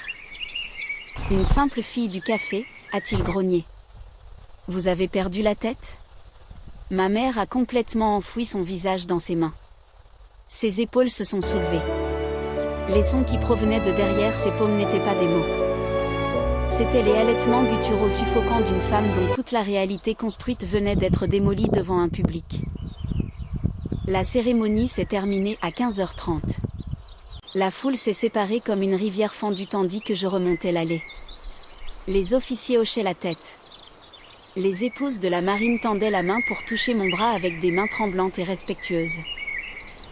« Une simple fille du café », a-t-il grogné. « Vous avez perdu la tête ?» Ma mère a complètement enfoui son visage dans ses mains. Ses épaules se sont soulevées. Les sons qui provenaient de derrière ses paumes n'étaient pas des mots. C'étaient les halètements gutturaux suffocants d'une femme dont toute la réalité construite venait d'être démolie devant un public. La cérémonie s'est terminée à 15h30. La foule s'est séparée comme une rivière fendue tandis que je remontais l'allée. Les officiers hochaient la tête. Les épouses de la marine tendaient la main pour toucher mon bras avec des mains tremblantes et respectueuses.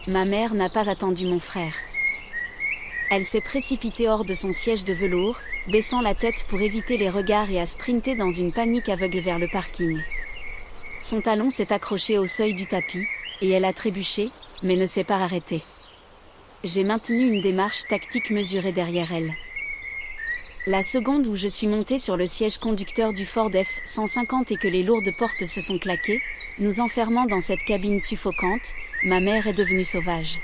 Ma mère n'a pas attendu mon frère. Elle s'est précipitée hors de son siège de velours, baissant la tête pour éviter les regards et a sprinté dans une panique aveugle vers le parking. Son talon s'est accroché au seuil du tapis, et elle a trébuché, mais ne s'est pas arrêtée. J'ai maintenu une démarche tactique mesurée derrière elle. La seconde où je suis montée sur le siège conducteur du Ford F-150 et que les lourdes portes se sont claquées, nous enfermant dans cette cabine suffocante, ma mère est devenue sauvage.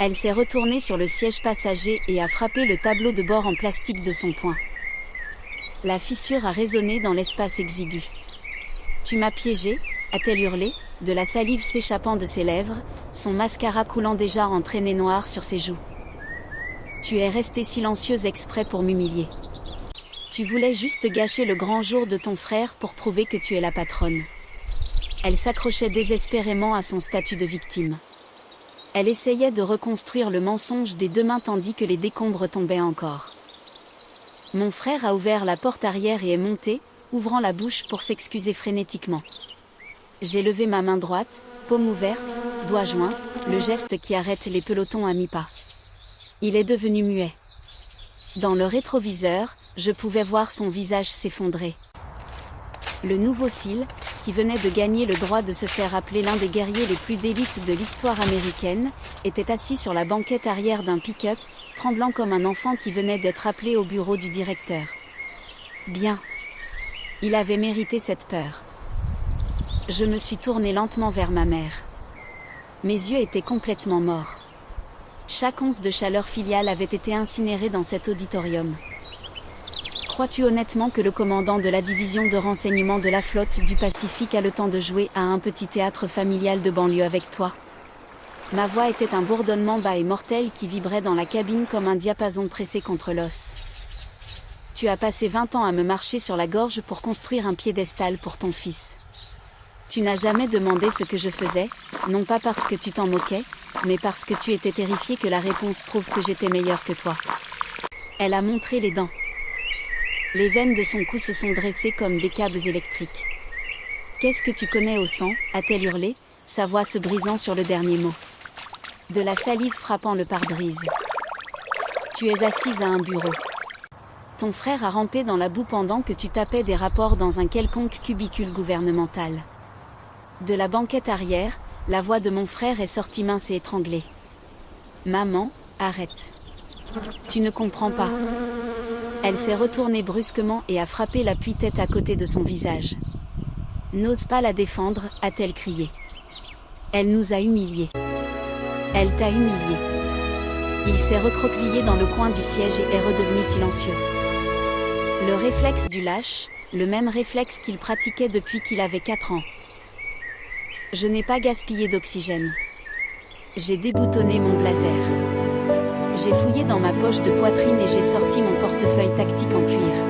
Elle s'est retournée sur le siège passager et a frappé le tableau de bord en plastique de son poing. La fissure a résonné dans l'espace exigu. « Tu m'as piégée » a-t-elle hurlé, de la salive s'échappant de ses lèvres, son mascara coulant déjà en traînées noires sur ses joues. Tu es restée silencieuse exprès pour m'humilier. Tu voulais juste gâcher le grand jour de ton frère pour prouver que tu es la patronne. Elle s'accrochait désespérément à son statut de victime. Elle essayait de reconstruire le mensonge des 2 mains tandis que les décombres tombaient encore. Mon frère a ouvert la porte arrière et est monté, ouvrant la bouche pour s'excuser frénétiquement. J'ai levé ma main droite, paume ouverte, doigt joint, le geste qui arrête les pelotons à mi-pas. Il est devenu muet. Dans le rétroviseur, je pouvais voir son visage s'effondrer. Le nouveau SEAL, qui venait de gagner le droit de se faire appeler l'un des guerriers les plus d'élite de l'histoire américaine, était assis sur la banquette arrière d'un pick-up, tremblant comme un enfant qui venait d'être appelé au bureau du directeur. Bien. Il avait mérité cette peur. Je me suis tournée lentement vers ma mère. Mes yeux étaient complètement morts. Chaque once de chaleur filiale avait été incinérée dans cet auditorium. Crois-tu honnêtement que le commandant de la division de renseignement de la flotte du Pacifique a le temps de jouer à un petit théâtre familial de banlieue avec toi ? Ma voix était un bourdonnement bas et mortel qui vibrait dans la cabine comme un diapason pressé contre l'os. Tu as passé 20 ans à me marcher sur la gorge pour construire un piédestal pour ton fils. Tu n'as jamais demandé ce que je faisais, non pas parce que tu t'en moquais, mais parce que tu étais terrifiée que la réponse prouve que j'étais meilleure que toi. Elle a montré les dents. Les veines de son cou se sont dressées comme des câbles électriques. Qu'est-ce que tu connais au sang, a-t-elle hurlé, sa voix se brisant sur le dernier mot. De la salive frappant le pare-brise. Tu es assise à un bureau. Ton frère a rampé dans la boue pendant que tu tapais des rapports dans un quelconque cubicule gouvernemental. De la banquette arrière, la voix de mon frère est sortie mince et étranglée. Maman, arrête. Tu ne comprends pas. Elle s'est retournée brusquement et a frappé l'appui-tête à côté de son visage. N'ose pas la défendre, a-t-elle crié. Elle nous a humiliés. Elle t'a humilié. Il s'est recroquevillé dans le coin du siège et est redevenu silencieux. Le réflexe du lâche, le même réflexe qu'il pratiquait depuis qu'il avait 4 ans. Je n'ai pas gaspillé d'oxygène. J'ai déboutonné mon blazer. J'ai fouillé dans ma poche de poitrine et j'ai sorti mon portefeuille tactique en cuir.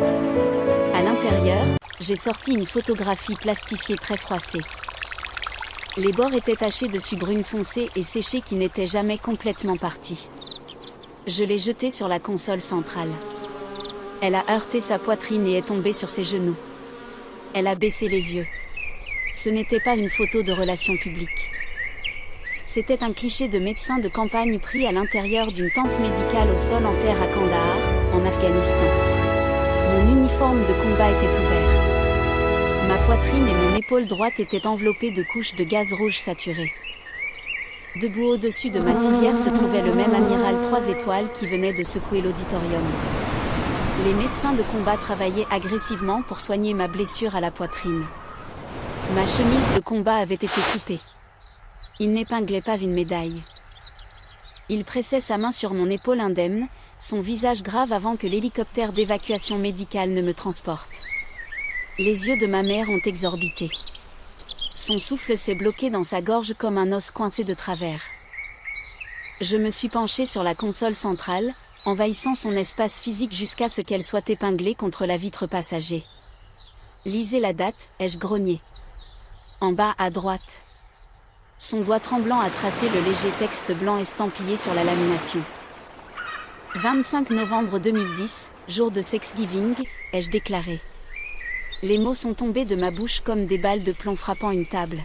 À l'intérieur, j'ai sorti une photographie plastifiée très froissée. Les bords étaient tachés de suie brune foncée et séchés qui n'étaient jamais complètement partis. Je l'ai jetée sur la console centrale. Elle a heurté sa poitrine et est tombée sur ses genoux. Elle a baissé les yeux. Ce n'était pas une photo de relations publiques. C'était un cliché de médecin de campagne pris à l'intérieur d'une tente médicale au sol en terre à Kandahar, en Afghanistan. Mon uniforme de combat était ouvert. Ma poitrine et mon épaule droite étaient enveloppées de couches de gaz rouge saturé. Debout au-dessus de ma civière se trouvait le même amiral 3 étoiles qui venait de secouer l'auditorium. Les médecins de combat travaillaient agressivement pour soigner ma blessure à la poitrine. Ma chemise de combat avait été coupée. Il n'épinglait pas une médaille. Il pressait sa main sur mon épaule indemne, son visage grave avant que l'hélicoptère d'évacuation médicale ne me transporte. Les yeux de ma mère ont exorbité. Son souffle s'est bloqué dans sa gorge comme un os coincé de travers. Je me suis penchée sur la console centrale, envahissant son espace physique jusqu'à ce qu'elle soit épinglée contre la vitre passager. Lisez la date, ai-je grogné. En bas à droite. Son doigt tremblant a tracé le léger texte blanc estampillé sur la lamination. 25 novembre 2010, jour de Thanksgiving, ai-je déclaré. Les mots sont tombés de ma bouche comme des balles de plomb frappant une table.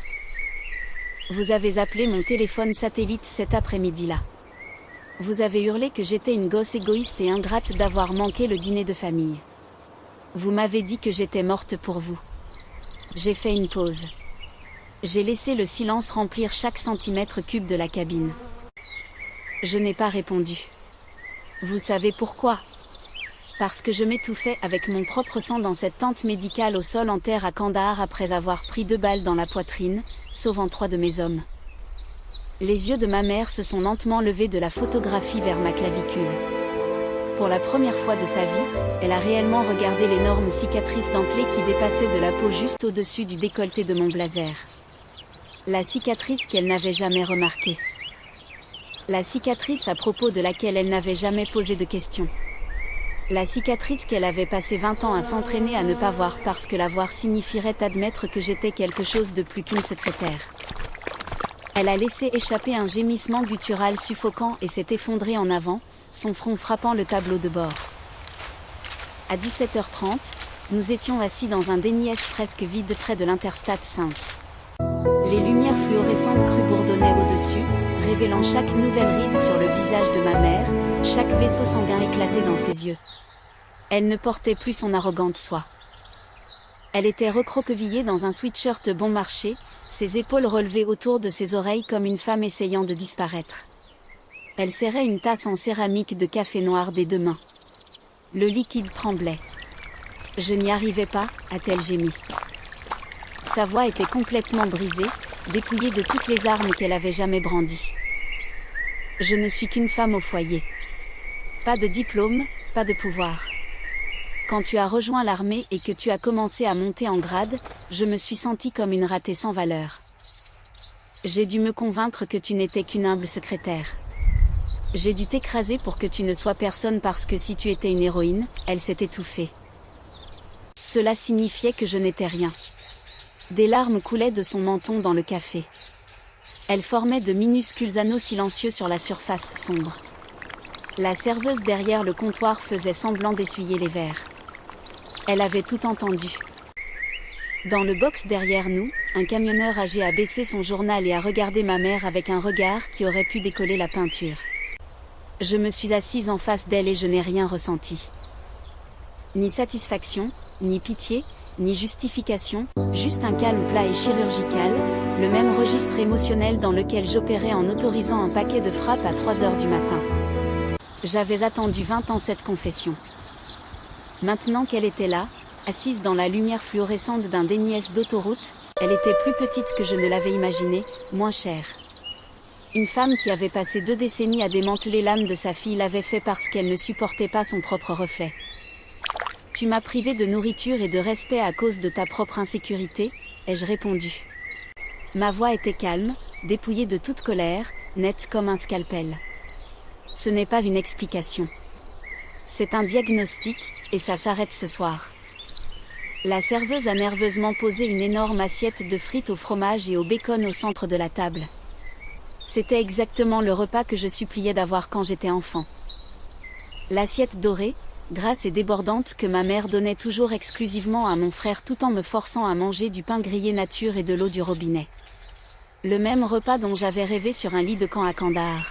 Vous avez appelé mon téléphone satellite cet après-midi-là. Vous avez hurlé que j'étais une gosse égoïste et ingrate d'avoir manqué le dîner de famille. Vous m'avez dit que j'étais morte pour vous. J'ai fait une pause. J'ai laissé le silence remplir chaque centimètre cube de la cabine. Je n'ai pas répondu. Vous savez pourquoi ? Parce que je m'étouffais avec mon propre sang dans cette tente médicale au sol en terre à Kandahar après avoir pris 2 balles dans la poitrine, sauvant 3 de mes hommes. Les yeux de ma mère se sont lentement levés de la photographie vers ma clavicule. Pour la première fois de sa vie, elle a réellement regardé l'énorme cicatrice dentelée qui dépassait de la peau juste au-dessus du décolleté de mon blazer. La cicatrice qu'elle n'avait jamais remarquée. La cicatrice à propos de laquelle elle n'avait jamais posé de questions. La cicatrice qu'elle avait passé 20 ans à s'entraîner à ne pas voir parce que la voir signifierait admettre que j'étais quelque chose de plus qu'une secrétaire. Elle a laissé échapper un gémissement guttural suffocant et s'est effondrée en avant, son front frappant le tableau de bord. À 17h30, nous étions assis dans un déniès presque vide près de l'Interstate 5. Les lumières fluorescentes crues bourdonnaient au-dessus, révélant chaque nouvelle ride sur le visage de ma mère, chaque vaisseau sanguin éclaté dans ses yeux. Elle ne portait plus son arrogante soie. Elle était recroquevillée dans un sweatshirt bon marché, ses épaules relevées autour de ses oreilles comme une femme essayant de disparaître. Elle serrait une tasse en céramique de café noir des 2 mains. Le liquide tremblait. « Je n'y arrivais pas », a-t-elle gémi. Sa voix était complètement brisée, dépouillée de toutes les armes qu'elle avait jamais brandies. Je ne suis qu'une femme au foyer. Pas de diplôme, pas de pouvoir. Quand tu as rejoint l'armée et que tu as commencé à monter en grade, je me suis sentie comme une ratée sans valeur. J'ai dû me convaincre que tu n'étais qu'une humble secrétaire. J'ai dû t'écraser pour que tu ne sois personne parce que si tu étais une héroïne, elle s'est étouffée. Cela signifiait que je n'étais rien. Des larmes coulaient de son menton dans le café. Elles formaient de minuscules anneaux silencieux sur la surface sombre. La serveuse derrière le comptoir faisait semblant d'essuyer les verres. Elle avait tout entendu. Dans le box derrière nous, un camionneur âgé a baissé son journal et a regardé ma mère avec un regard qui aurait pu décoller la peinture. Je me suis assise en face d'elle et je n'ai rien ressenti. Ni satisfaction, ni pitié, ni justification, juste un calme plat et chirurgical, le même registre émotionnel dans lequel j'opérais en autorisant un paquet de frappes à 3 heures du matin. J'avais attendu 20 ans cette confession. Maintenant qu'elle était là, assise dans la lumière fluorescente d'un DNS d'autoroute, elle était plus petite que je ne l'avais imaginé, moins chère. Une femme qui avait passé 2 décennies à démanteler l'âme de sa fille l'avait fait parce qu'elle ne supportait pas son propre reflet. Tu m'as privé de nourriture et de respect à cause de ta propre insécurité, ai-je répondu. Ma voix était calme, dépouillée de toute colère, nette comme un scalpel. Ce n'est pas une explication. C'est un diagnostic, et ça s'arrête ce soir. La serveuse a nerveusement posé une énorme assiette de frites au fromage et au bacon au centre de la table. C'était exactement le repas que je suppliais d'avoir quand j'étais enfant. L'assiette dorée, grasse et débordante que ma mère donnait toujours exclusivement à mon frère tout en me forçant à manger du pain grillé nature et de l'eau du robinet. Le même repas dont j'avais rêvé sur un lit de camp à Kandahar.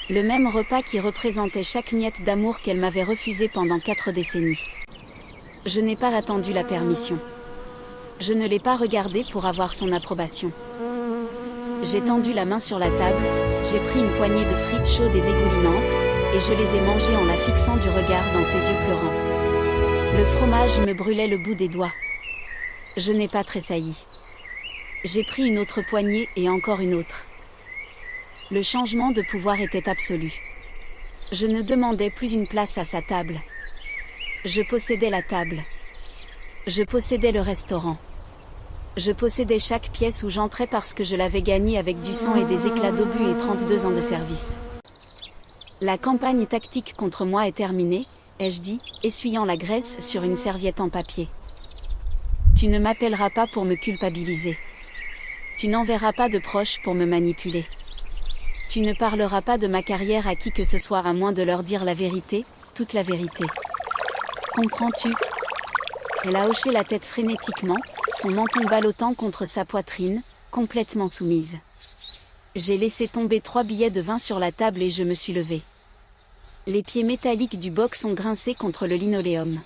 Le même repas qui représentait chaque miette d'amour qu'elle m'avait refusé pendant 4 décennies. Je n'ai pas attendu la permission. Je ne l'ai pas regardé pour avoir son approbation. J'ai tendu la main sur la table, j'ai pris une poignée de frites chaudes et dégoulinantes, et je les ai mangées en la fixant du regard dans ses yeux pleurants. Le fromage me brûlait le bout des doigts. Je n'ai pas tressailli. J'ai pris une autre poignée et encore une autre. Le changement de pouvoir était absolu. Je ne demandais plus une place à sa table. Je possédais la table. Je possédais le restaurant. Je possédais chaque pièce où j'entrais parce que je l'avais gagnée avec du sang et des éclats d'obus et 32 ans de service. La campagne tactique contre moi est terminée, ai-je dit, essuyant la graisse sur une serviette en papier. Tu ne m'appelleras pas pour me culpabiliser. Tu n'enverras pas de proches pour me manipuler. Tu ne parleras pas de ma carrière à qui que ce soit à moins de leur dire la vérité, toute la vérité. Comprends-tu ? Elle a hoché la tête frénétiquement, son menton ballottant contre sa poitrine, complètement soumise. J'ai laissé tomber 3 billets de 20 sur la table et je me suis levée. Les pieds métalliques du box ont grincé contre le linoléum.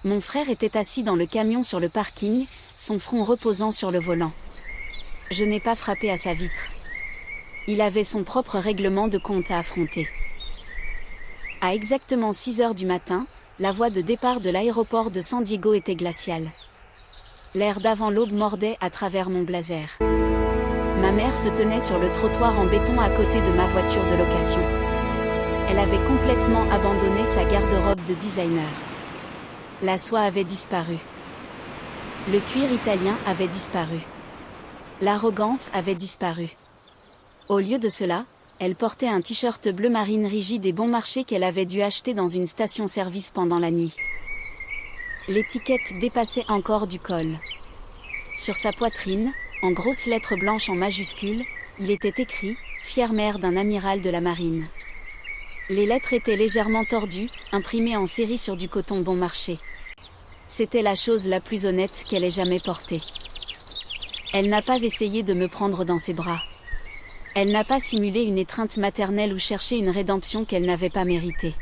Mon frère était assis dans le camion sur le parking, son front reposant sur le volant. Je n'ai pas frappé à sa vitre. Il avait son propre règlement de compte à affronter. À exactement 6 heures du matin, la voie de départ de l'aéroport de San Diego était glaciale. L'air d'avant l'aube mordait à travers mon blazer. Ma mère se tenait sur le trottoir en béton à côté de ma voiture de location. Elle avait complètement abandonné sa garde-robe de designer. La soie avait disparu. Le cuir italien avait disparu. L'arrogance avait disparu. Au lieu de cela, elle portait un t-shirt bleu marine rigide et bon marché qu'elle avait dû acheter dans une station-service pendant la nuit. L'étiquette dépassait encore du col. Sur sa poitrine, en grosses lettres blanches en majuscules, il était écrit « Fière mère d'un amiral de la marine ». Les lettres étaient légèrement tordues, imprimées en série sur du coton bon marché. C'était la chose la plus honnête qu'elle ait jamais portée. Elle n'a pas essayé de me prendre dans ses bras. Elle n'a pas simulé une étreinte maternelle ou cherché une rédemption qu'elle n'avait pas méritée.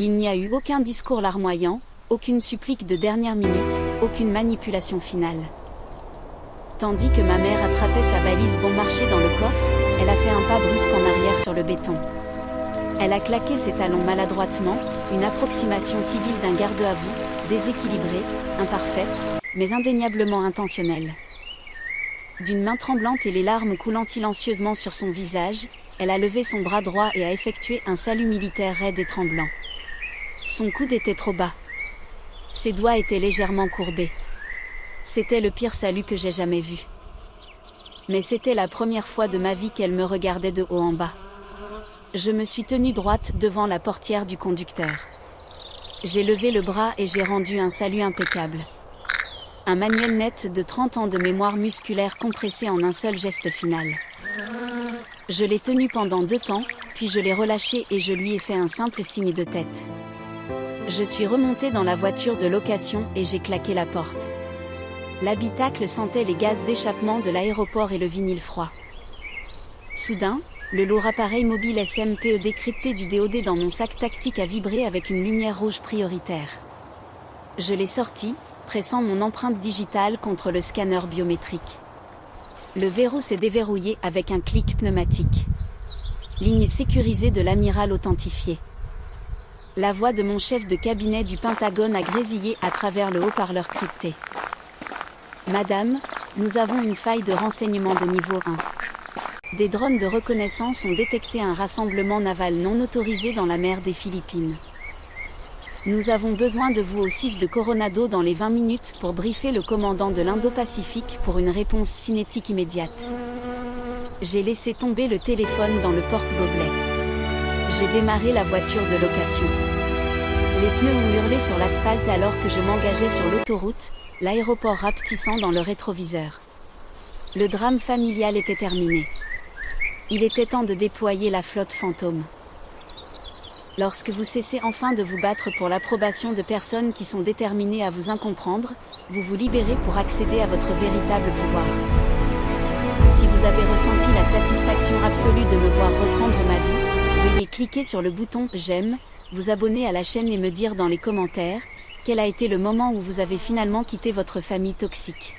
Il n'y a eu aucun discours larmoyant, aucune supplique de dernière minute, aucune manipulation finale. Tandis que ma mère attrapait sa valise bon marché dans le coffre, elle a fait un pas brusque en arrière sur le béton. Elle a claqué ses talons maladroitement, une approximation civile d'un garde-à-vous, déséquilibrée, imparfaite, mais indéniablement intentionnelle. D'une main tremblante et les larmes coulant silencieusement sur son visage, elle a levé son bras droit et a effectué un salut militaire raide et tremblant. Son coude était trop bas. Ses doigts étaient légèrement courbés. C'était le pire salut que j'ai jamais vu. Mais c'était la première fois de ma vie qu'elle me regardait de haut en bas. Je me suis tenue droite devant la portière du conducteur. J'ai levé le bras et j'ai rendu un salut impeccable. Un manuel net de 30 ans de mémoire musculaire compressé en un seul geste final. Je l'ai tenu pendant 2 temps, puis je l'ai relâché et je lui ai fait un simple signe de tête. Je suis remontée dans la voiture de location et j'ai claqué la porte. L'habitacle sentait les gaz d'échappement de l'aéroport et le vinyle froid. Soudain, le lourd appareil mobile SMPE décrypté du DoD dans mon sac tactique a vibré avec une lumière rouge prioritaire. Je l'ai sorti, pressant mon empreinte digitale contre le scanner biométrique. Le verrou s'est déverrouillé avec un clic pneumatique. Ligne sécurisée de l'amiral authentifiée. La voix de mon chef de cabinet du Pentagone a grésillé à travers le haut-parleur crypté. Madame, nous avons une faille de renseignement de niveau 1. Des drones de reconnaissance ont détecté un rassemblement naval non autorisé dans la mer des Philippines. Nous avons besoin de vous au CIF de Coronado dans les 20 minutes pour briefer le commandant de l'Indo-Pacifique pour une réponse cinétique immédiate. J'ai laissé tomber le téléphone dans le porte-gobelet. J'ai démarré la voiture de location. Les pneus ont hurlé sur l'asphalte alors que je m'engageais sur l'autoroute, l'aéroport rapetissant dans le rétroviseur. Le drame familial était terminé. Il était temps de déployer la flotte fantôme. Lorsque vous cessez enfin de vous battre pour l'approbation de personnes qui sont déterminées à vous incomprendre, vous vous libérez pour accéder à votre véritable pouvoir. Si vous avez ressenti la satisfaction absolue de me voir reprendre ma vie, veuillez cliquer sur le bouton « J'aime », vous abonner à la chaîne et me dire dans les commentaires quel a été le moment où vous avez finalement quitté votre famille toxique.